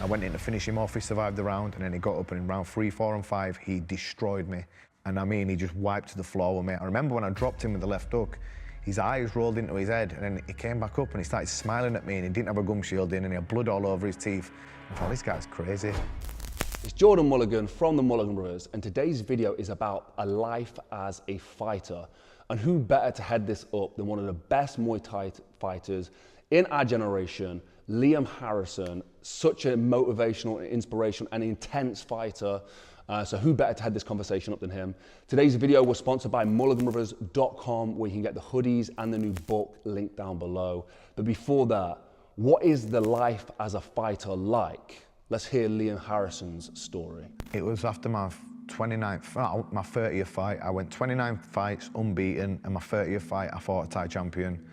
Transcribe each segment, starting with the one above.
I went in to finish him off, he survived the round, and then he got up and in round 3, 4 and 5, he destroyed me. And I mean, he just wiped the floor with me. I remember when I dropped him with the left hook, his eyes rolled into his head, and then he came back up and he started smiling at me, and he didn't have a gum shield in, and he had blood all over his teeth. I thought, this guy's crazy. It's Jordan Mulligan from the Mulligan Brothers, and today's video is about a life as a fighter. And who better to head this up than one of the best Muay Thai fighters in our generation, Liam Harrison, such a motivational, inspirational and intense fighter. So who better to head this conversation up than him? Today's video was sponsored by mulliganbrothers.com, where you can get the hoodies and the new book linked down below. But before that, what is the life as a fighter like? Let's hear Liam Harrison's story. It was after my 30th fight. I went 29 fights unbeaten, and my 30th fight I fought a Thai champion.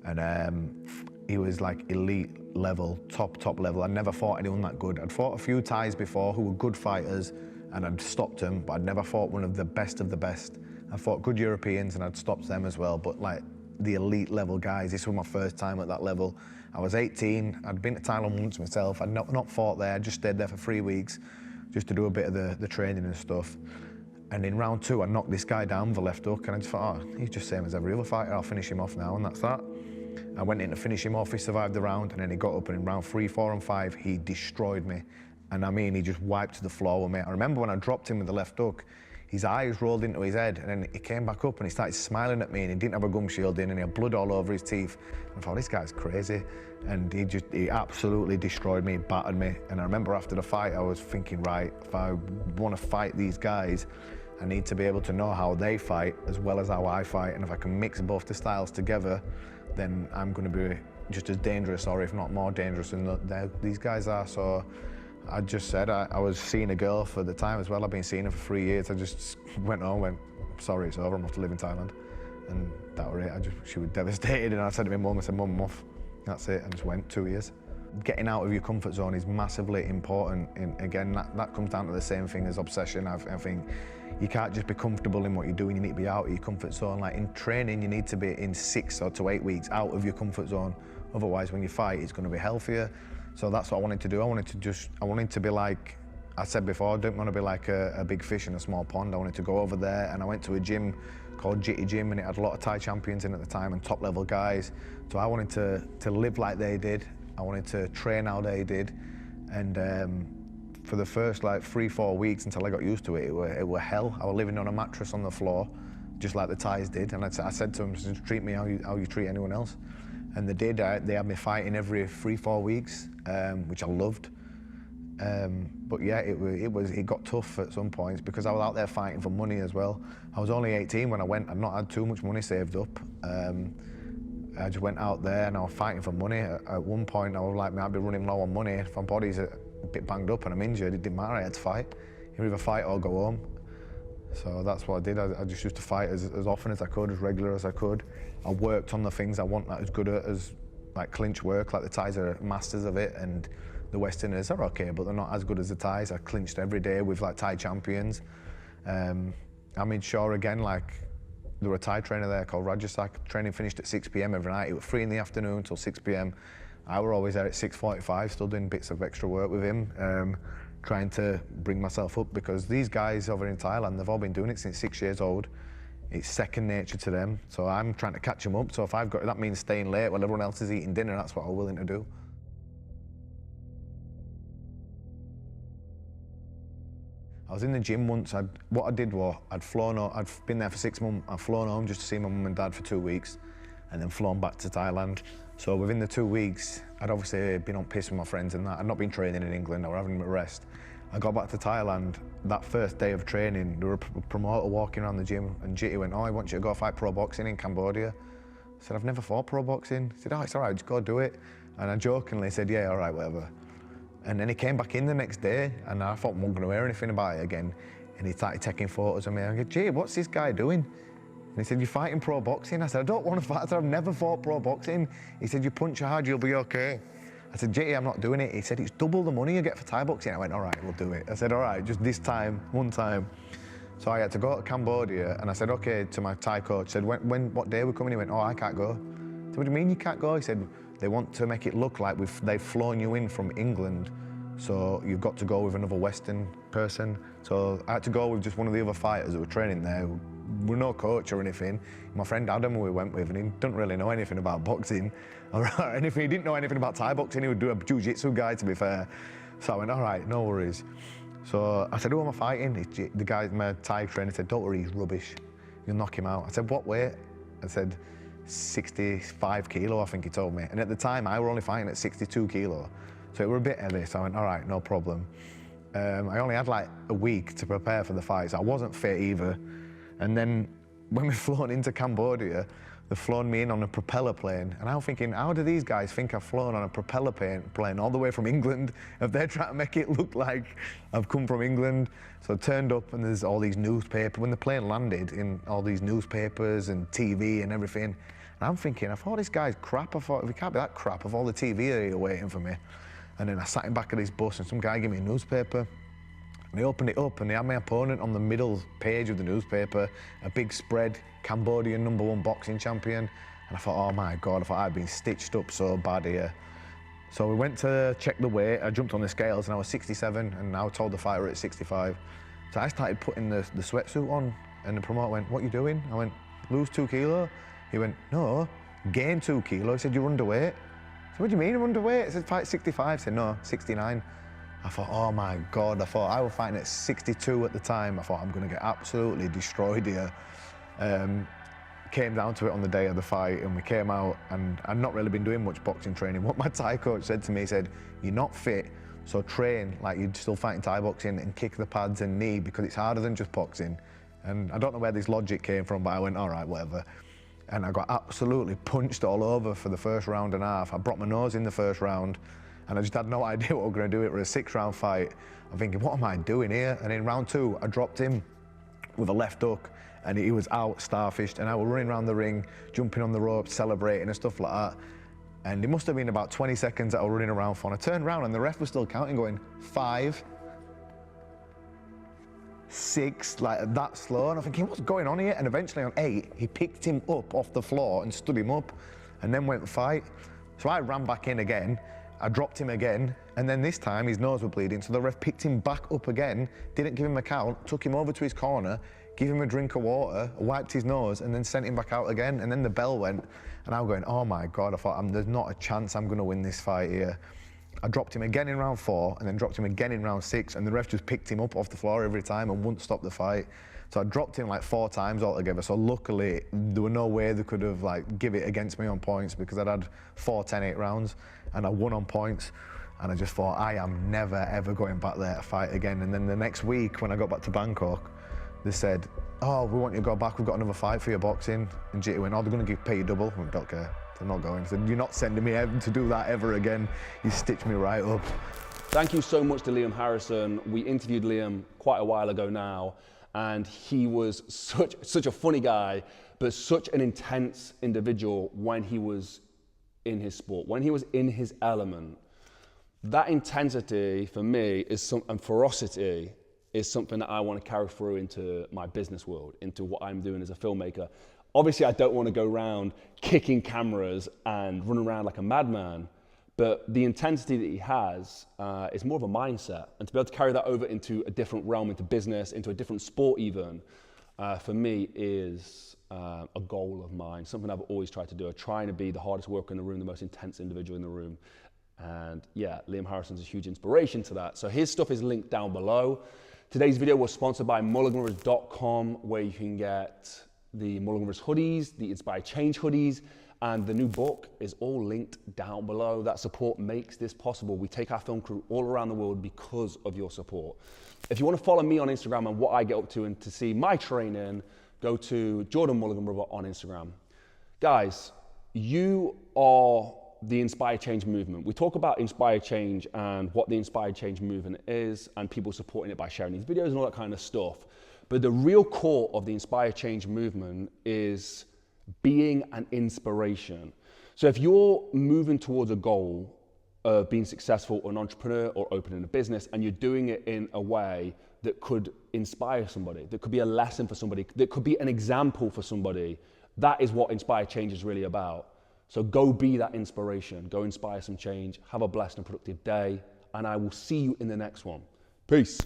And he was like elite level, top level. I'd never fought anyone that good. I'd fought a few Thais before who were good fighters, and I'd stopped them, but I'd never fought one of the best of the best. I fought good Europeans and I'd stopped them as well, but like the elite level guys, this was my first time at that level. I was 18, I'd been to Thailand once myself, I'd not fought there, I just stayed there for 3 weeks just to do a bit of the training and stuff. And in round 2, I knocked this guy down with the left hook, and I just thought, oh, he's just same as every other fighter, I'll finish him off now, and that's that. I went in to finish him off, he survived the round, and then he got up, and in round 3, 4 and 5, he destroyed me. And I mean, he just wiped the floor with me. I remember when I dropped him with the left hook, his eyes rolled into his head, and then he came back up and he started smiling at me, and he didn't have a gum shield in, and he had blood all over his teeth. And I thought, this guy's crazy. And he absolutely destroyed me, battered me. And I remember after the fight, I was thinking, right, if I want to fight these guys, I need to be able to know how they fight as well as how I fight. And if I can mix both the styles together, then I'm going to be just as dangerous, or if not more dangerous than these guys are. So I just said, I was seeing a girl for the time as well. I've been seeing her for 3 years. I just went home, went, sorry, it's over, I'm off to live in Thailand. And that was it. She was devastated, and I said to my mum, I said, Mum, I'm off. That's it, and just went 2 years. Getting out of your comfort zone is massively important. And again, that comes down to the same thing as obsession. I think you can't just be comfortable in what you're doing, you need to be out of your comfort zone. Like in training, you need to be in 6 to 8 weeks out of your comfort zone. Otherwise, when you fight, it's going to be healthier. So that's what I wanted to do. I wanted to be like, I said before, I didn't want to be like a big fish in a small pond. I wanted to go over there, and I went to a gym called Jitty Gym, and it had a lot of Thai champions in at the time and top level guys. So I wanted to live like they did. I wanted to train how they did. And for the first like 3-4 weeks until I got used to it, it were hell. I was living on a mattress on the floor, just like the Thais did. And I said to them, treat me how you treat anyone else. And they did. They had me fighting every 3-4 weeks, which I loved. But yeah, it got tough at some points because I was out there fighting for money as well. I was only 18 when I went. I'd not had too much money saved up. I just went out there and I was fighting for money. At one point, I was like, I'd be running low on money. If my body's a bit banged up and I'm injured, it didn't matter. I had to fight. You either fight or go home. So that's what I did. I just used to fight as often as I could, as regular as I could. I worked on the things I wasn't as good at, as like clinch work. Like the Thais are masters of it, and the Westerners are okay, but they're not as good as the Thais. I clinched every day with like Thai champions. I made sure again, like there was a Thai trainer there called Rajasak. Training finished at 6 p.m. every night. It was 3 in the afternoon till 6 p.m. I were always there at 6:45, still doing bits of extra work with him. Trying to bring myself up, because these guys over in Thailand, they've all been doing it since 6 years old. It's second nature to them, so I'm trying to catch them up. So if I've got, that means staying late while everyone else is eating dinner, that's what I'm willing to do. I was in the gym once. What I did was, I'd been there for 6 months, I'd flown home just to see my mum and dad for 2 weeks, and then flown back to Thailand. So within the 2 weeks, I'd obviously been on piss with my friends and that. I'd not been training in England, I was having a rest. I got back to Thailand, that first day of training, there was a promoter walking around the gym, and Jitty went, oh, I want you to go fight pro boxing in Cambodia. I said, I've never fought pro boxing. He said, oh, it's all right, just go do it. And I jokingly said, yeah, all right, whatever. And then he came back in the next day, and I thought I wasn't going to hear anything about it again. And he started taking photos of me. I go, Jay, what's this guy doing? And he said, you're fighting pro boxing? I said, I don't want to fight. I said, I've never fought pro boxing. He said, you punch hard, you'll be okay. I said, Jay, I'm not doing it. He said, it's double the money you get for Thai boxing. I went, all right, we'll do it. I said, all right, just this time, one time. So I had to go to Cambodia, and I said, okay, to my Thai coach. I said, what day are we coming? He went, oh, I can't go. I said, what do you mean you can't go? He said, they want to make it look like they've flown you in from England So you've got to go with another Western person. So I had to go with just one of the other fighters that were training there. We're no coach or anything. My friend Adam we went with, and he didn't really know anything about boxing or anything. He didn't know anything about Thai boxing. He would do a jiu-jitsu guy, to be fair. So I went, all right, no worries. So I said, who am I fighting? The guy, my Thai trainer, said, don't worry, he's rubbish. You'll knock him out. I said, what weight? I said, 65 kilo, I think he told me. And at the time, I were only fighting at 62 kilo. So it were a bit heavy, so I went, all right, no problem. I only had like a week to prepare for the fight, so I wasn't fit either. And then when we flown into Cambodia, they've flown me in on a propeller plane. And I'm thinking, how do these guys think I've flown on a propeller plane all the way from England if they're trying to make it look like I've come from England? So I turned up and there's all these newspapers. When the plane landed, in all these newspapers and TV and everything. And I'm thinking, I thought this guy's crap. I thought, if he can't be that crap of all the TV here waiting for me. And then I sat in back of this bus and some guy gave me a newspaper. And they opened it up and they had my opponent on the middle page of the newspaper, a big spread, Cambodian #1 boxing champion. And I thought, oh my God, I thought I'd been stitched up so bad here. So we went to check the weight. I jumped on the scales and I was 67 and I was told the fighter at 65. So I started putting the sweatsuit on and the promoter went, what are you doing? I went, lose 2 kilo? He went, no, gain 2 kilo. He said, you're underweight. I said, what do you mean I'm underweight? I said, fight 65. I said, no, 69. I thought, oh my God. I thought I was fighting at 62 at the time. I thought I'm going to get absolutely destroyed here. Came down to it on the day of the fight and we came out and I'd not really been doing much boxing training. What my Thai coach said to me, he said, you're not fit, so train like you're still fighting Thai boxing and kick the pads and knee because it's harder than just boxing. And I don't know where this logic came from, but I went, all right, whatever. And I got absolutely punched all over for the first round and a half. I broke my nose in the first round and I just had no idea what we were going to do. It was a 6-round fight. I'm thinking, what am I doing here? And in round 2, I dropped him with a left hook and he was out, starfished, and I was running around the ring, jumping on the ropes, celebrating and stuff like that. And it must have been about 20 seconds that I was running around for. And I turned around and the ref was still counting, going 5, 6, like that slow. And I'm thinking, what's going on here? And eventually on 8, he picked him up off the floor and stood him up and then went fight. So I ran back in again. I dropped him again, and then this time his nose was bleeding, so the ref picked him back up again, didn't give him a count, took him over to his corner, gave him a drink of water, wiped his nose, and then sent him back out again, and then the bell went, and I was going, oh my God, I thought, there's not a chance I'm going to win this fight here. I dropped him again in round 4, and then dropped him again in round 6, and the ref just picked him up off the floor every time and wouldn't stop the fight. So I dropped him like 4 times altogether, so luckily there was no way they could have like give it against me on points because I'd had 4 10-8 rounds and I won on points, and I just thought I am never ever going back there to fight again. And then the next week when I got back to Bangkok, they said, oh, we want you to go back, we've got another fight for your boxing. And GT went, oh, they're going to pay you double. I went, don't care, I'm not going. He said, you're not sending me to do that ever again. You stitched me right up. Thank you so much to Liam Harrison. We interviewed Liam quite a while ago now, and he was such a funny guy, but such an intense individual when he was in his sport, when he was in his element. That intensity for me and ferocity is something that I want to carry through into my business world, into what I'm doing as a filmmaker. Obviously, I don't want to go around kicking cameras and run around like a madman, but the intensity that he has is more of a mindset. And to be able to carry that over into a different realm, into business, into a different sport even, for me is a goal of mine, something I've always tried to do. I'm trying to be the hardest worker in the room, the most intense individual in the room. And yeah, Liam Harrison's a huge inspiration to that. So his stuff is linked down below. Today's video was sponsored by mulliganbrothers.com, where you can get the Mulligan Brothers hoodies, the Inspire Change hoodies, and the new book is all linked down below. That support makes this possible. We take our film crew all around the world because of your support. If you want to follow me on Instagram and what I get up to and to see my training, go to Jordan Mulligan Brother on Instagram. Guys, you are the Inspire Change movement. We talk about Inspire Change and what the Inspire Change movement is and people supporting it by sharing these videos and all that kind of stuff. But the real core of the Inspire Change movement is being an inspiration. So if you're moving towards a goal of being successful or an entrepreneur or opening a business and you're doing it in a way that could inspire somebody, that could be a lesson for somebody, that could be an example for somebody, that is what Inspire Change is really about. So go be that inspiration, go inspire some change, have a blessed and productive day. and I will see you in the next one. Peace.